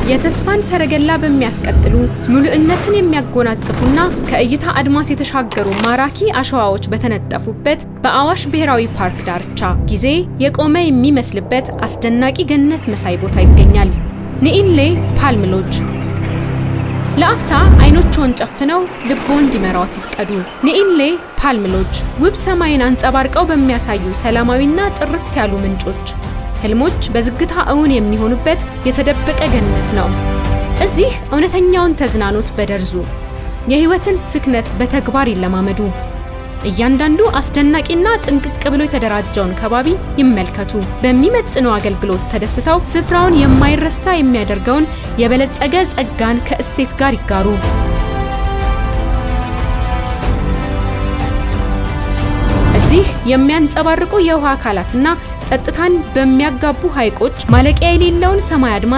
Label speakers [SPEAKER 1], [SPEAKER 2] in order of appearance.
[SPEAKER 1] የተስፋን ሰረገላ በሚያስቀጥሉ ሙሉእነትን የሚያጎናጽፉና ከእይታ አድማስ የተሻገሩ ማራኪ አሸዋዎች በተነጠፉበት በአዋሽ ብሔራዊ ፓርክ ዳርቻ ጊዜ የቆመ የሚመስልበት አስደናቂ ገነት መሳይ ቦታ ይገኛል። ኒኢንሌ ፓልም ሎጅ። ለአፍታ አይኖችን ጨፍነው ልቦን እንዲመራዎት ይፍቀዱ። ኒኢንሌ ፓልም ሎጅ ውብ ሰማይን አንጸባርቀው በሚያሳዩ ሰላማዊና ጥርት ያሉ ምንጮች ህልሞች በዝግታ እውን የሚሆኑበት የተደበቀ ገነት ነው። እዚህ እውነተኛውን ተዝናኖት በደርዙ የህይወትን ስክነት በተግባር ይለማመዱ። እያንዳንዱ አስደናቂና ጥንቅቅ ብሎ የተደራጀውን ከባቢ ይመልከቱ። በሚመጥነው አገልግሎት ተደስተው ስፍራውን የማይረሳ የሚያደርገውን የበለጸገ ጸጋን ከእሴት ጋር ይጋሩ። እዚህ የሚያንጸባርቁ የውሃ አካላትና ጸጥታን በሚያጋቡ ሐይቆች ማለቂያ የሌለውን ሰማይ አድማስ